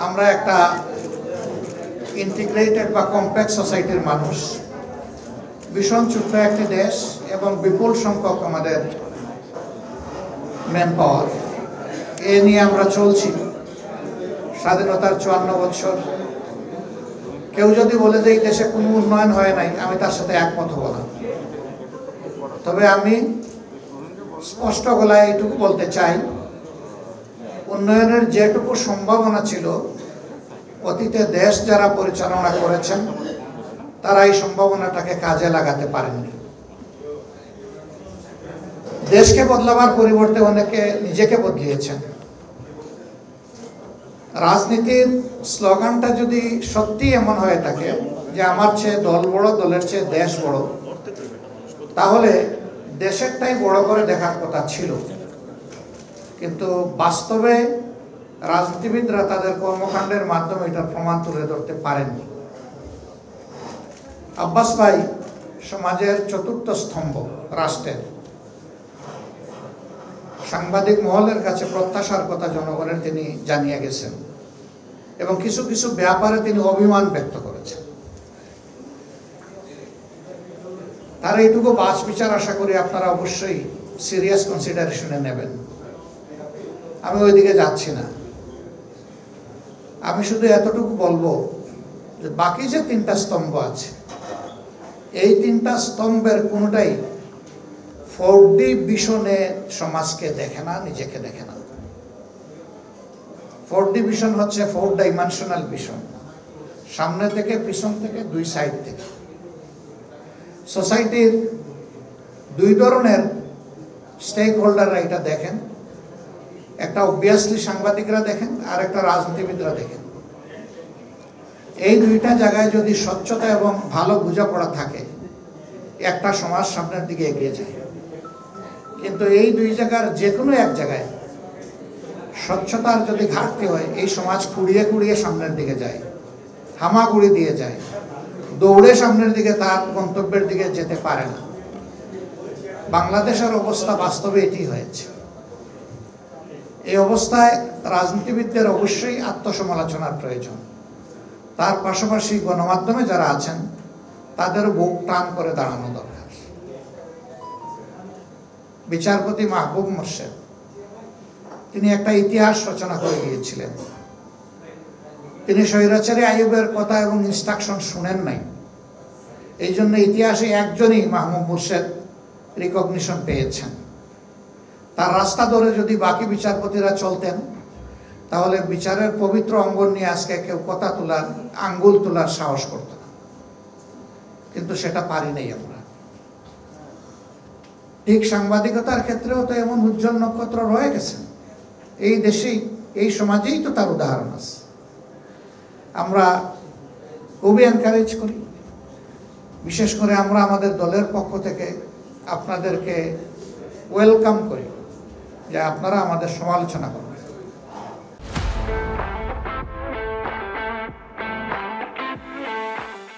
আমরা একটা ইন্টিগ্রেটেড বা কমপ্লেক্স সোসাইটির মানুষ, ভীষণ ছোট্ট একটি দেশ এবং বিপুল সংখ্যক আমাদের ম্যান পাওয়ার। এ নিয়ে আমরা চলছি স্বাধীনতার 54 বছর। কেউ যদি বলে যে এই দেশে কোনো উন্নয়ন হয় নাই, আমি তার সাথে একমত হব না। তবে আমি স্পষ্ট গলায় এইটুকু বলতে চাই, উন্নয়নের যেটুকু সম্ভাবনা ছিল অতীতে দেশ যারা পরিচালনা করেছেন তারা এই সম্ভাবনাটাকে কাজে লাগাতে পারেননি। দেশকে বদলাবার পরিবর্তে অনেকে নিজেকে বদলিয়েছেন। রাজনীতির স্লোগানটা যদি সত্যি এমন হয়ে থাকে যে আমার চেয়ে দল বড়, দলের চেয়ে দেশ বড়, তাহলে দেশেরটাই বড় করে দেখার কথা ছিল। কিন্তু বাস্তবে রাজনীতিবিদরা তাদের কর্মকাণ্ডের মাধ্যমে এটার প্রমাণ তুলে ধরতে পারেননি। আব্বাস ভাই সমাজের চতুর্থ স্তম্ভ, রাষ্ট্রের। সাংবাদিক মহলের কাছে প্রত্যাশার কথা জনগণের তিনি জানিয়ে গেছেন এবং কিছু কিছু ব্যাপারে তিনি অভিমান ব্যক্ত করেছেন। তার এইটুকু বাছ বিচার আশা করি আপনারা অবশ্যই সিরিয়াস কনসিডারেশনে নেবেন। আমি ওইদিকে যাচ্ছি না। আমি শুধু এতটুকু বলবো যে বাকি যে তিনটা স্তম্ভ আছে, এই তিনটা স্তম্ভের কোনোটাই 4D ভিশনে সমাজকে দেখে না, নিজেকে দেখে না। 4D ভিশন হচ্ছে 4 ডাইমেনশনাল ভিশন, সামনে থেকে, পিছন থেকে, দুই সাইড থেকে। সোসাইটির দুই ধরনের স্টেক হোল্ডাররা এটা দেখেন, একটা অবভিয়াসলি সাংবাদিকরা দেখেন, আর একটা রাজনীতিবিদরা দেখেন। এই দুইটা জায়গায় যদি স্বচ্ছতা এবং ভালো বোঝাপড়া থাকে, একটা সমাজ সামনের দিকে এগিয়ে যায়। কিন্তু এই দুই জায়গার যে কোনো এক জায়গায় স্বচ্ছতার যদি ঘাটতি হয়, এই সমাজ কুড়িয়ে কুড়িয়ে সামনের দিকে যায়, হামাগুড়ি দিয়ে যায়, দৌড়ে সামনের দিকে তার গন্তব্যের দিকে যেতে পারে না। বাংলাদেশের অবস্থা বাস্তবে এটি হয়েছে। এই অবস্থায় রাজনীতিবিদদের অবশ্যই আত্মসমালোচনার প্রয়োজন। তার পাশাপাশি গণমাধ্যমে যারা আছেন তাদের বুক টান করে দাঁড়ানো দরকার। বিচারপতি মাহবুব মোর্শেদ তিনি একটা ইতিহাস রচনা করে গিয়েছিলেন। তিনি স্বৈরাচারী আইয়ুবের কথা এবং ইনস্ট্রাকশন শুনেন নাই। এই জন্য ইতিহাসে একজনই মাহবুব মোর্শেদ রিকগনিশন পেয়েছেন। তার রাস্তা ধরে যদি বাকি বিচারপতিরা চলতেন, তাহলে বিচারের পবিত্র অঙ্গন নিয়ে আজকে কেউ কথা তোলার, আঙ্গুল তোলার সাহস করত না। কিন্তু সেটা পারি নাই আমরা। ঠিক সাংবাদিকতার ক্ষেত্রেও তো এমন উজ্জ্বল নক্ষত্র রয়ে গেছেন। এই দেশেই, এই সমাজেই তো তার উদাহরণ আছে। আমরা খুবই এনকারেজ করি। বিশেষ করে আমরা আমাদের দলের পক্ষ থেকে আপনাদেরকে ওয়েলকাম করি যে আপনারা আমাদের সমালোচনা করেন।